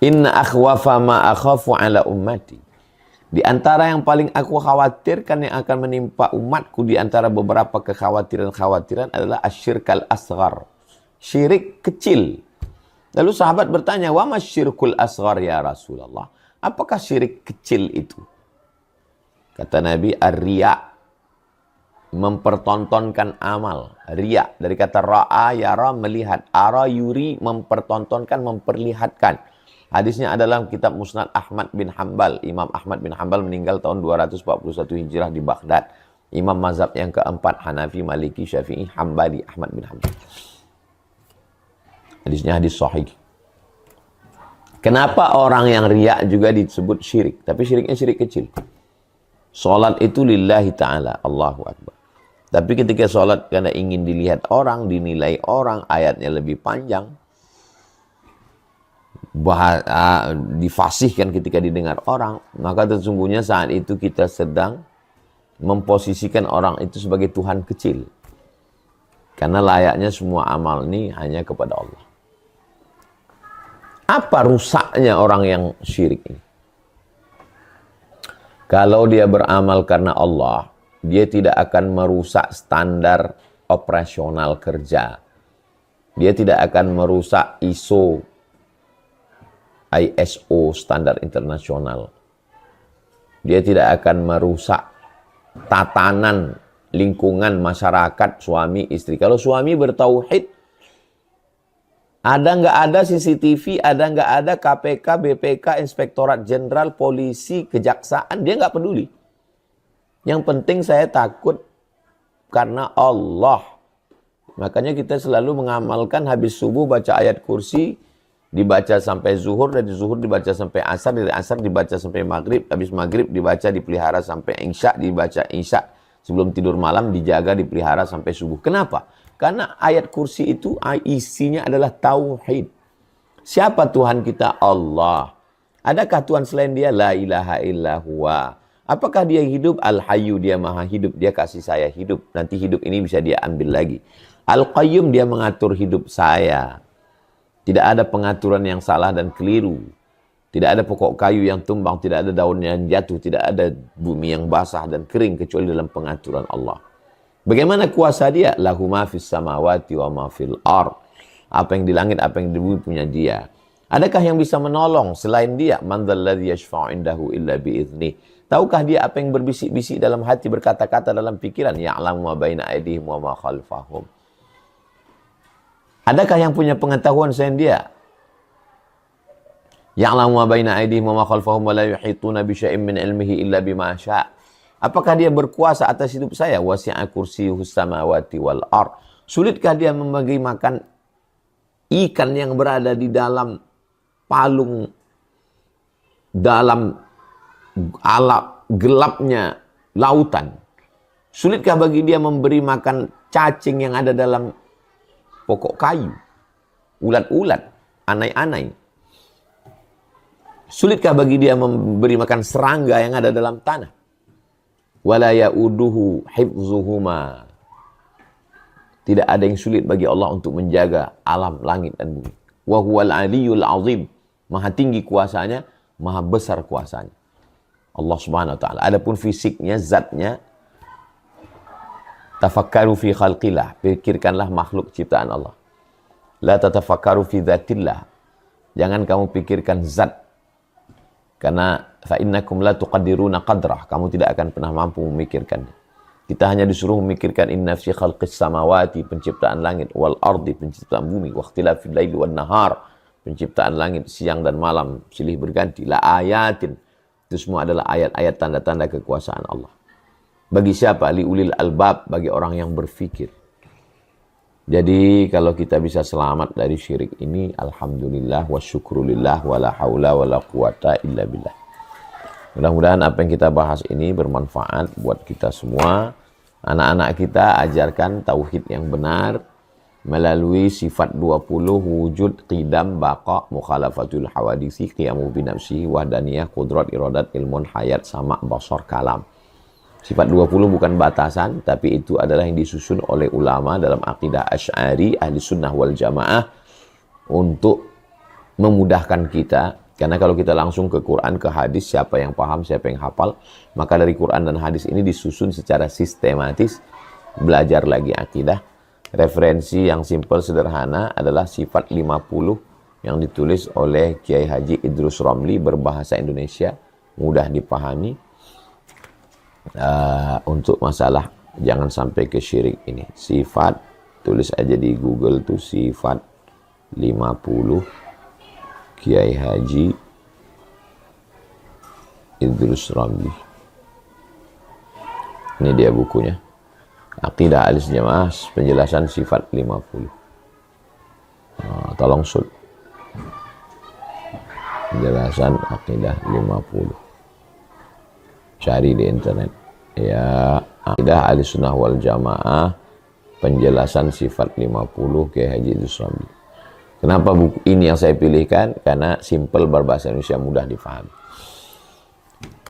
Inna akhwafa ma akhafu ala ummati. Di antara yang paling aku khawatirkan yang akan menimpa umatku di antara beberapa kekhawatiran-khawatiran adalah asyirkal asghar. Syirik kecil. Lalu sahabat bertanya, "Wa masyirkul asghar ya Rasulullah?" Apakah syirik kecil itu? Kata Nabi, ar-riya. Mempertontonkan amal. Riya dari kata ra'a yara, melihat. Ara yuri, mempertontonkan, memperlihatkan. Hadisnya adalah kitab Musnad Ahmad bin Hanbal. Imam Ahmad bin Hanbal meninggal tahun 241 Hijrah di Baghdad. Imam mazhab yang keempat, Hanafi, Maliki, Syafi'i, Hanbali, Ahmad bin Hanbal. Hadisnya hadis sahih. Kenapa orang yang riya juga disebut syirik? Tapi syiriknya syirik kecil. Salat itu lillahi ta'ala, Allahu Akbar. Tapi ketika salat karena ingin dilihat orang, dinilai orang, ayatnya lebih panjang, difasihkan ketika didengar orang, maka sesungguhnya saat itu kita sedang memposisikan orang itu sebagai Tuhan kecil. Karena layaknya semua amal ini hanya kepada Allah. Apa rusaknya orang yang syirik ini? Kalau dia beramal karena Allah, dia tidak akan merusak standar operasional kerja. Dia tidak akan merusak ISO, standar internasional. Dia tidak akan merusak tatanan lingkungan masyarakat suami istri. Kalau suami bertauhid, ada nggak ada CCTV, ada nggak ada KPK, BPK, Inspektorat Jenderal, Polisi, Kejaksaan, dia nggak peduli. Yang penting saya takut karena Allah. Makanya kita selalu mengamalkan habis subuh baca ayat kursi, dibaca sampai zuhur, dari zuhur dibaca sampai asar, dari asar dibaca sampai maghrib, habis maghrib dibaca dipelihara sampai isya, dibaca isya, sebelum tidur malam dijaga dipelihara sampai subuh. Kenapa? Karena ayat kursi itu isinya adalah tauhid. Siapa Tuhan kita? Allah. Adakah Tuhan selain dia? La ilaha illa huwa. Apakah dia hidup? Al-Hayyu, dia maha hidup. Dia kasih saya hidup. Nanti hidup ini bisa dia ambil lagi. Al-Qayyum, dia mengatur hidup saya. Tidak ada pengaturan yang salah dan keliru. Tidak ada pokok kayu yang tumbang, tidak ada daun yang jatuh, tidak ada bumi yang basah dan kering kecuali dalam pengaturan Allah. Bagaimana kuasa dia? Lahu ma fis samawati wa ma fil ard. Apa yang di langit, apa yang di bumi punya dia. Adakah yang bisa menolong selain dia? Man dzalladzi yashfa'u indahu illa bi'idznih. Tahukah dia apa yang berbisik-bisik dalam hati, berkata-kata dalam pikiran? Ya'lamu ma baina aydihim wa ma khalfahum. Adakah yang punya pengetahuan selain dia? Ya'lamu ma baina aydihim wa ma khalfahum wa la yuhituna bi syai'in min ilmihi illa bima syaa'. Apakah dia berkuasa atas hidup saya? Wasi'a kursiyyuhus samawati wal ard. Sulitkah dia membagi makan ikan yang berada di dalam palung, dalam alam gelapnya lautan? Sulitkah bagi dia memberi makan cacing yang ada dalam pokok kayu, ulat-ulat, anai-anai? Sulitkah bagi dia memberi makan serangga yang ada dalam tanah? Wala ya'uduhu hifzuhuma. Tidak ada yang sulit bagi Allah untuk menjaga alam, langit dan bumi. Wa huwal aliyyul azim. Maha tinggi kuasanya, maha besar kuasanya. Allah Subhanahu wa taala. Adapun fisiknya, zatnya, tafakkaru fi khalqillah. Pikirkanlah makhluk ciptaan Allah. La tatafakkaru fi dzatillah. Jangan kamu pikirkan zat. Karena fa innakum la tuqaddiruna qadrah. Kamu tidak akan pernah mampu memikirkan. Kita hanya disuruh memikirkan inna fi khalqis samawati, penciptaan langit, wal ardi, penciptaan bumi, wa ikhtilafil laili wan nahar, penciptaan langit siang dan malam silih berganti, la ayatin. Itu semua adalah ayat-ayat tanda-tanda kekuasaan Allah. Bagi siapa? Li ulil albab, bagi orang yang berfikir. Jadi kalau kita bisa selamat dari syirik ini, alhamdulillah wa syukrulillah wa la haula wa la quwata illa billah. Mudah-mudahan apa yang kita bahas ini bermanfaat buat kita semua. Anak-anak kita ajarkan tauhid yang benar melalui sifat 20 wujud, qidam, baqa, mukhalafatul hawadisi, qiyamu binafsihi, wahdaniyah, qudrat, iradat, ilmun, hayat, sama, basar, kalam. Sifat 20 bukan batasan, tapi itu adalah yang disusun oleh ulama dalam akidah Asy'ari, ahli sunnah wal jamaah untuk memudahkan kita Karena kalau kita langsung ke Quran, ke hadis, siapa yang paham, siapa yang hafal, maka dari Quran dan hadis ini disusun secara sistematis, belajar lagi akidah. Referensi yang simpel sederhana adalah Sifat 50 yang ditulis oleh Kiai Haji Idrus Romli, berbahasa Indonesia, mudah dipahami. Untuk masalah jangan sampai ke syirik ini. Sifat, tulis aja di Google tuh, Sifat 50 Kiai Haji Idrus Ramli. Ini dia bukunya. Aqidah Ahlussunnah Jamaah, penjelasan Sifat 50. Tolong sud. Penjelasan Aqidah 50. Cari di internet. Ya, Aqidah Ahlussunnah wal Jamaah, penjelasan Sifat 50 Kiai Haji Idrus Ramli. Kenapa buku ini yang saya pilihkan? Karena simple, berbahasa Indonesia, mudah difahami.